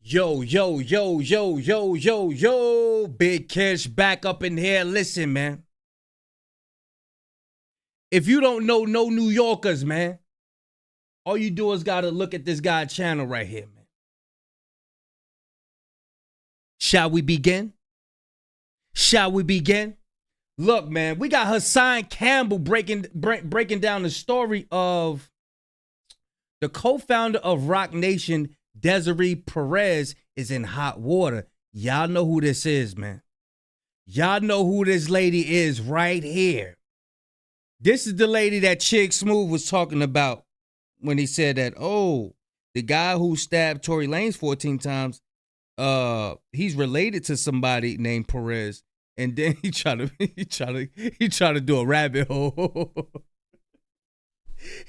Yo, yo, yo, yo, yo, yo, yo. Big Kish back up in here. Listen, man. If you don't know no New Yorkers, man, all you do is got to look at this guy's channel right here, man. Shall we begin? Shall we begin? Look, man, we got Hassan Campbell breaking down the story of the co-founder of Rock Nation, Desiree Perez, is in hot water. Y'all know who this is, man. Y'all know who this lady is right here. This is the lady that Chick Smooth was talking about when he said that, oh, the guy who stabbed Tory Lanez 14 times, he's related to somebody named Perez. And then he tried to do a rabbit hole.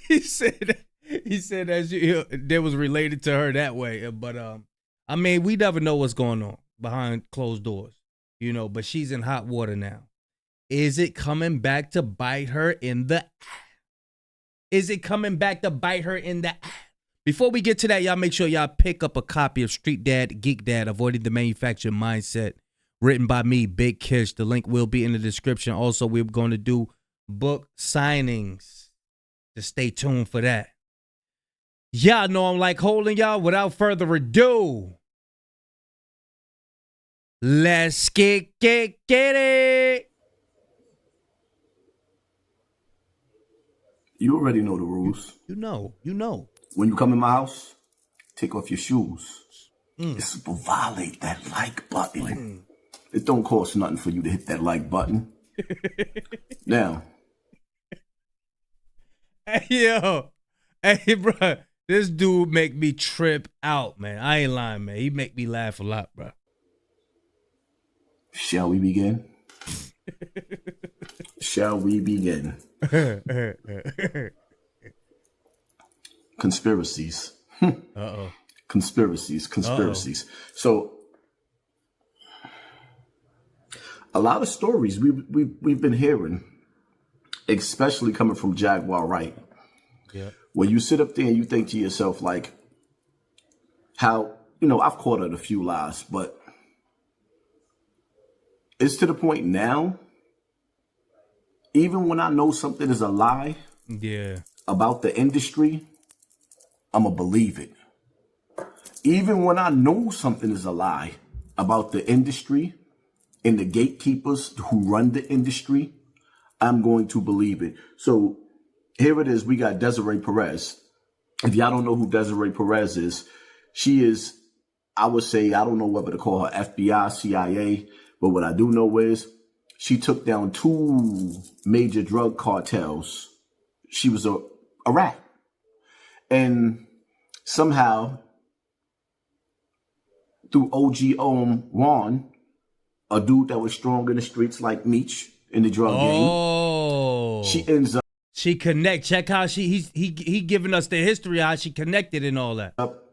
he said that they was related to her that way. But I mean, we never know what's going on behind closed doors, you know. But she's in hot water now. Is it coming back to bite her in the? Is it coming back to bite her in the? Before we get to that, y'all make sure y'all pick up a copy of Street Dad, Geek Dad, Avoiding the Manufacturing Mindset, written by me, Big Kish. The link will be in the description. Also, we're going to do book signings. Just stay tuned for that. Y'all know I'm like holding y'all. Without further ado, let's get it. You already know the rules. You know. When you come in my house, take off your shoes. It's to violate that like button. It don't cost nothing for you to hit that like button. Now. Hey, yo. Hey, bro. This dude make me trip out, man. I ain't lying, man. He make me laugh a lot, bro. Shall we begin? Shall we begin? Conspiracies. Uh-oh. Conspiracies. So, a lot of stories we've been hearing, especially coming from Jaguar Wright. Yeah. When you sit up there and you think to yourself, like, how, you know, I've caught at a few lies, but it's to the point now, even when I know something is a lie about the industry, I'm going to believe it. Even when I know something is a lie about the industry and the gatekeepers who run the industry, I'm going to believe it. So here it is. We got Desiree Perez. If y'all don't know who Desiree Perez is, she is, I would say, I don't know whether to call her FBI, CIA, but what I do know is she took down 2 major drug cartels. She was a rat. And somehow, through OG Juan, a dude that was strong in the streets like Meech in the drug game, she ends up. She connect. Check how he giving us the history, how she connected and all that. Up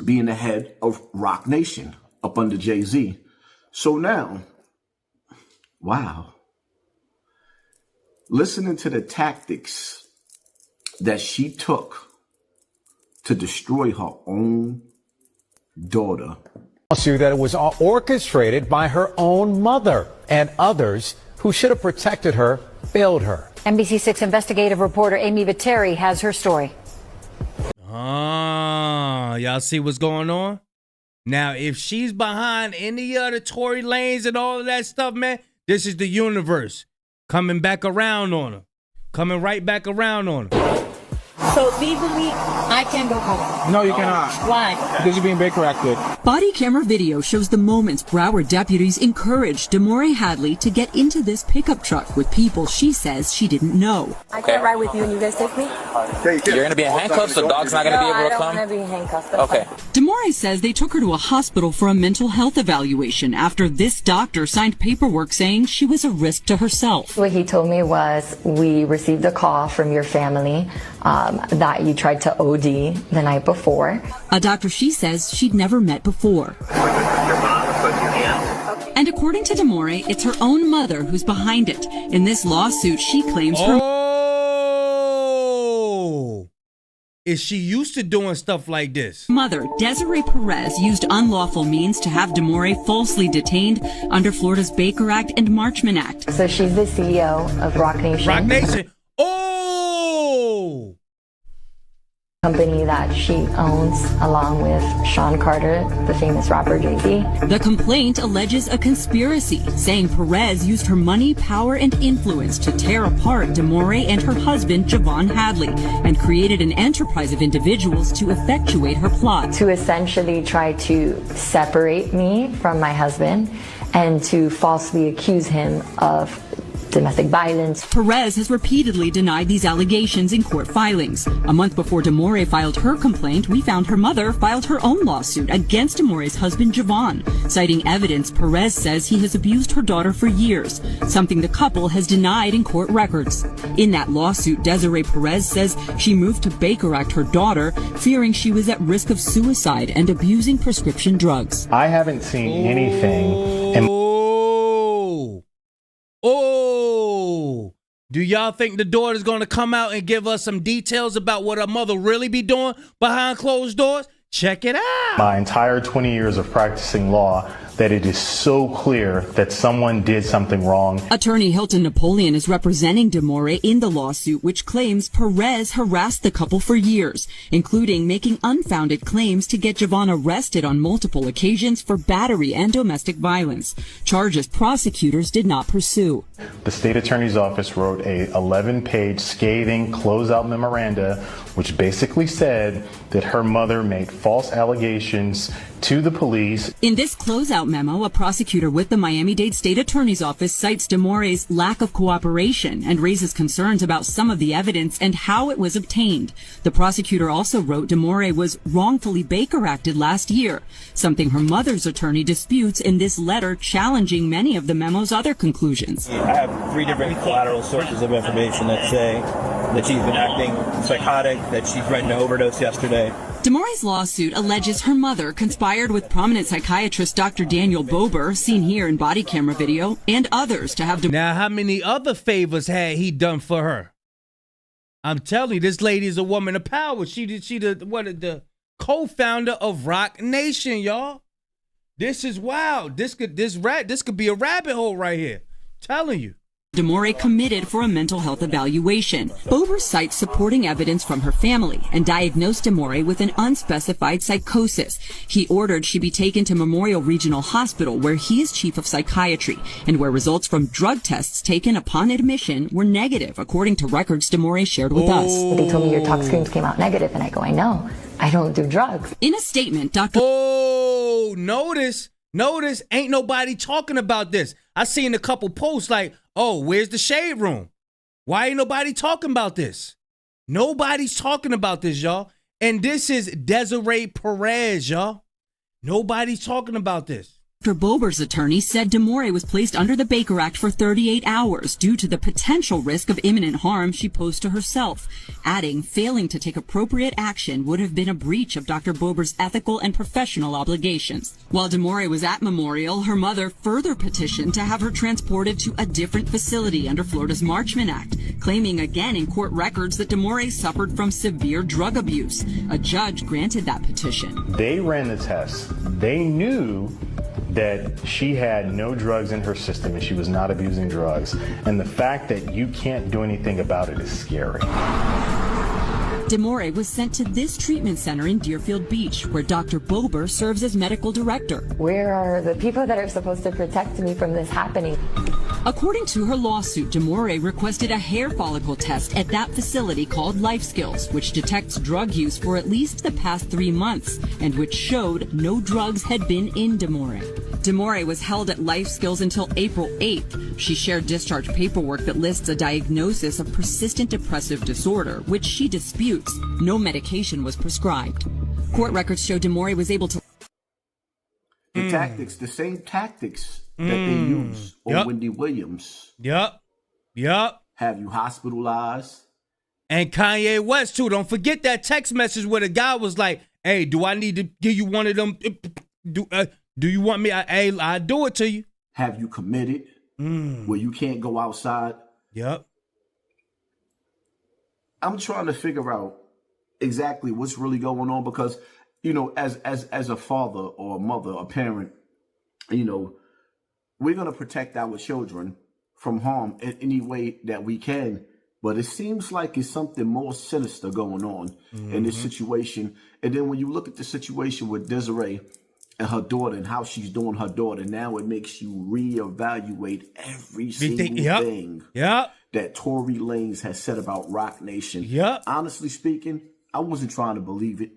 being the head of Rock Nation up under Jay-Z. So now, wow. Listening to the tactics that she took to destroy her own daughter. Lawsuit that it was orchestrated by her own mother and others who should have protected her failed her. NBC6 investigative reporter Amy Viteri has her story. Y'all see what's going on? Now, if she's behind any of the Tory Lanez and all of that stuff, man, this is the universe coming back around on her. Coming right back around on her. So legally, I can go home. No, you cannot. Why? Because you're being bank corrected. Body camera video shows the moments Broward deputies encouraged Demore Hadley to get into this pickup truck with people she says she didn't know. I can't ride with you and you guys take me? You're going to be in handcuffs, so dog's not going to be able to come? I don't want to be handcuffed. Okay. Demore says they took her to a hospital for a mental health evaluation after this doctor signed paperwork saying she was a risk to herself. What he told me was, we received a call from your family that you tried to OD the night before. A doctor she says she'd never met before. And according to Demore, it's her own mother who's behind it. In this lawsuit, she claims her... is she used to doing stuff like this. Mother, Desiree Perez, used unlawful means to have DeMore falsely detained under Florida's Baker Act and Marchman Act. So she's the CEO of Rock Nation. Rock Nation. Oh! Company that she owns along with Sean Carter, the famous rapper Jay-Z. The complaint alleges a conspiracy, saying Perez used her money, power, and influence to tear apart DeMore and her husband, Javon Hadley, and created an enterprise of individuals to effectuate her plot. To essentially try to separate me from my husband and to falsely accuse him of domestic violence. Perez has repeatedly denied these allegations in court filings. A month before DeMore filed her complaint, we found her mother filed her own lawsuit against DeMore's husband, Javon, citing evidence Perez says he has abused her daughter for years, something the couple has denied in court records. In that lawsuit, Desiree Perez says she moved to Baker Act her daughter, fearing she was at risk of suicide and abusing prescription drugs. I haven't seen anything. Oh, do y'all think the daughter's going to come out and give us some details about what her mother really be doing behind closed doors? Check it out. My entire 20 years of practicing law, that it is so clear that someone did something wrong. Attorney Hilton Napoleon is representing DeMore in the lawsuit, which claims Perez harassed the couple for years, including making unfounded claims to get Javon arrested on multiple occasions for battery and domestic violence, charges prosecutors did not pursue. The state attorney's office wrote a 11-page scathing closeout memoranda, which basically said that her mother made false allegations to the police. In this closeout memo, a prosecutor with the Miami-Dade State Attorney's Office cites DeMore's lack of cooperation and raises concerns about some of the evidence and how it was obtained. The prosecutor also wrote DeMore was wrongfully Baker Acted last year, something her mother's attorney disputes in this letter, challenging many of the memo's other conclusions. I have 3 different collateral sources of information that say that she's been acting psychotic, that she threatened to overdose yesterday. DeMore's lawsuit alleges her mother conspired with prominent psychiatrist Dr. Daniel Bober, seen here in body camera video, and others to have... Now, how many other favors had he done for her? I'm telling you, this lady is a woman of power. She the co-founder of Rock Nation, y'all. This is wild. This could be a rabbit hole right here. I'm telling you. DeMore committed for a mental health evaluation. Bober cites supporting evidence from her family and diagnosed DeMore with an unspecified psychosis. He ordered she be taken to Memorial Regional Hospital, where he is chief of psychiatry, and where results from drug tests taken upon admission were negative, according to records DeMore shared with us. They told me your talk screens came out negative, and I go, I know. I don't do drugs. In a statement, Dr. Notice, ain't nobody talking about this. I seen a couple posts like, oh, where's the shade room? Why ain't nobody talking about this? Nobody's talking about this, y'all. And this is Desiree Perez, y'all. Nobody's talking about this. Dr. Bober's attorney said DeMore was placed under the Baker Act for 38 hours due to the potential risk of imminent harm she posed to herself, adding failing to take appropriate action would have been a breach of Dr. Bober's ethical and professional obligations. While DeMore was at Memorial, her mother further petitioned to have her transported to a different facility under Florida's Marchman Act, claiming again in court records that DeMore suffered from severe drug abuse. A judge granted that petition. They ran the tests. They knew that she had no drugs in her system and she was not abusing drugs. And the fact that you can't do anything about it is scary. DeMore was sent to this treatment center in Deerfield Beach, where Dr. Bober serves as medical director. Where are the people that are supposed to protect me from this happening? According to her lawsuit, DeMore requested a hair follicle test at that facility called Life Skills, which detects drug use for at least the past 3 months, and which showed no drugs had been in DeMore. DeMore was held at Life Skills until April 8th. She shared discharge paperwork that lists a diagnosis of persistent depressive disorder, which she disputes. No medication was prescribed. Court records show DeMore was able to... The same tactics that they use on Wendy Williams. Yep. Have you hospitalized? And Kanye West, too. Don't forget that text message where the guy was like, hey, do I need to give you one of them? Do you want me? I'll do it to you. Have you committed where you can't go outside? Yep. I'm trying to figure out exactly what's really going on, because, as a father or a mother, a parent, we're going to protect our children from harm in any way that we can. But it seems like it's something more sinister going on in this situation. And then when you look at the situation with Desiree and her daughter and how she's doing her daughter, now it makes you reevaluate every single thing that Tory Lanez has said about Rock Nation. Honestly speaking, I wasn't trying to believe it.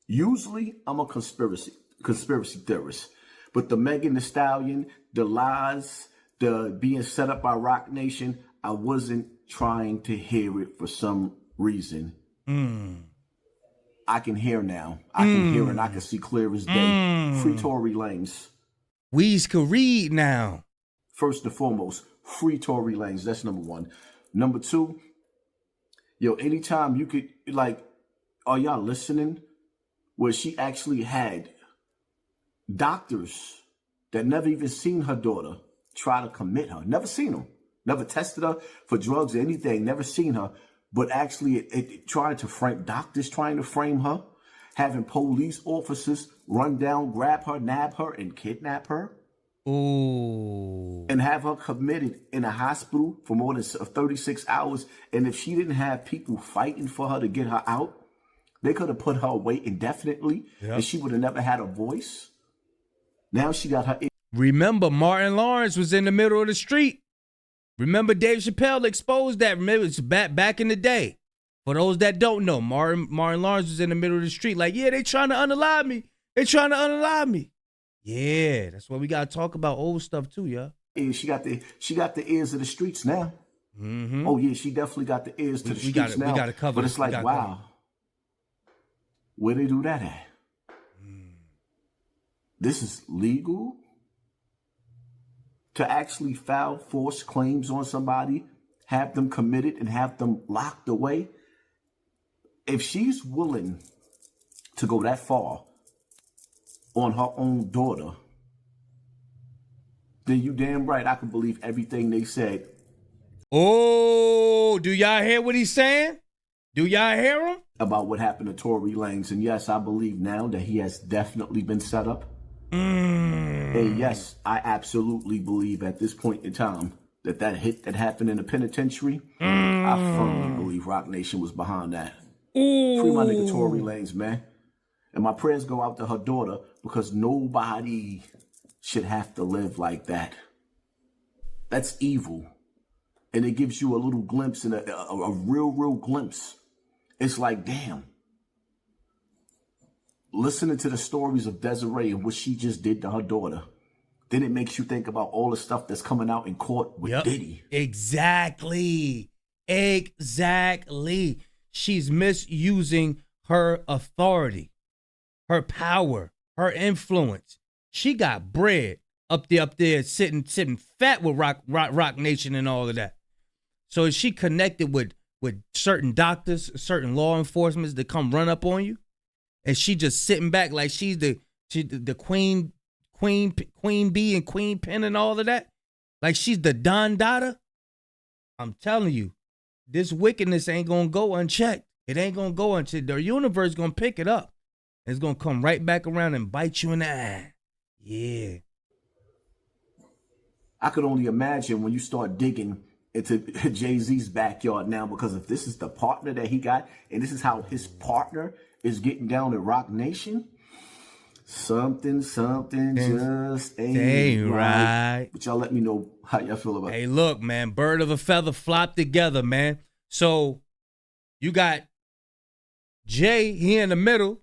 Usually, I'm a conspiracy theorist. But the Megan Thee Stallion, the lies, the being set up by Rock Nation, I wasn't trying to hear it for some reason. I can hear now. I can hear and I can see clear as day. Free Tory Lanez. We's can read now. First and foremost, free Tory Lanez. That's number one. Number two, anytime you could, are y'all listening? Where she actually had doctors that never even seen her daughter try to commit her. Never seen them. Never tested her for drugs or anything. Never seen her. But actually trying to frame her. Having police officers run down, grab her, nab her, and kidnap her. Ooh. And have her committed in a hospital for more than 36 hours. And if she didn't have people fighting for her to get her out, they could have put her away indefinitely. And she would have never had a voice. Now she got her. Remember, Martin Lawrence was in the middle of the street. Remember, Dave Chappelle exposed that. Remember, it's back in the day. For those that don't know, Martin Lawrence was in the middle of the street. Like, yeah, they trying to unalive me. They trying to unalive me. Yeah, that's why we gotta talk about old stuff too, yeah. And she got the ears of the streets now. Oh yeah, she definitely got the ears to the streets now. We gotta cover. But it's like, wow, where they do that at? This is legal? To actually file false claims on somebody, have them committed and have them locked away? If she's willing to go that far on her own daughter, then you damn right I can believe everything they said. Oh, do y'all hear what he's saying? Do y'all hear him? About what happened to Tory Lanez. And yes, I believe now that he has definitely been set up. And yes, I absolutely believe at this point in time that hit that happened in the penitentiary, I firmly believe Rock Nation was behind that. Free my nigga Tory Lanez, man. And my prayers go out to her daughter, because nobody should have to live like that. That's evil. And it gives you a little glimpse and a real glimpse. It's like, damn. Listening to the stories of Desiree and what she just did to her daughter, then it makes you think about all the stuff that's coming out in court with Diddy. Exactly. She's misusing her authority, her power, her influence. She got bread up there, sitting fat with Rock Nation and all of that. So is she connected with certain doctors, certain law enforcement that come run up on you? And she just sitting back like she's the queen bee and queen pen and all of that? Like she's the Don Dada? I'm telling you, this wickedness ain't going to go unchecked. It ain't going to go unchecked. The universe going to pick it up. It's going to come right back around and bite you in the eye. Yeah. I could only imagine when you start digging into Jay-Z's backyard now, because if this is the partner that he got, and this is how his partner is getting down at Rock Nation, something just ain't right. But y'all let me know how y'all feel about it. Hey, look, man, bird of a feather flock together, man. So you got Jay, he in the middle.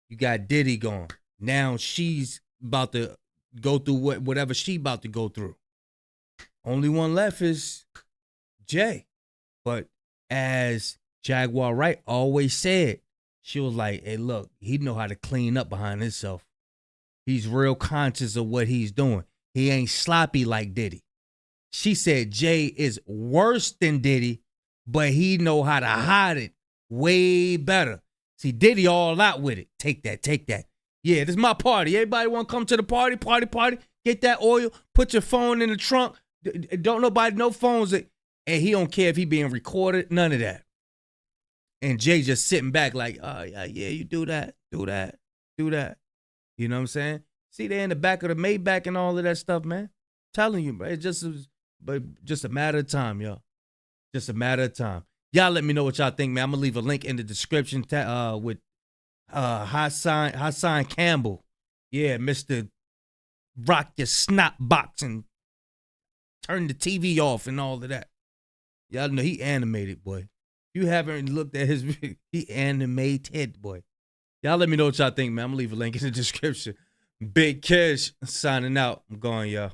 You got Diddy gone. Now she's about to go through whatever she about to go through. Only one left is Jay. But as Jaguar Wright always said, she was like, hey, look, he know how to clean up behind himself. He's real conscious of what he's doing. He ain't sloppy like Diddy. She said Jay is worse than Diddy, but he know how to hide it way better. See, Diddy all out with it. Take that. Yeah, this is my party. Everybody want to come to the party. Get that oil. Put your phone in the trunk. Don't nobody, no phones. And he don't care if he being recorded. None of that. And Jay just sitting back like, oh, yeah, you do that. You know what I'm saying? See, they in the back of the Maybach and all of that stuff, man. Telling you, bro. It's just a matter of time, y'all. Just a matter of time. Y'all let me know what y'all think, man. I'm going to leave a link in the description with Hassan Campbell. Yeah, Mr. Rock your snot box and turn the TV off and all of that. Y'all know he animated, boy. If you haven't looked at his video, he animated, boy. Y'all let me know what y'all think, man. I'm going to leave a link in the description. Big Kish signing out. I'm going, y'all.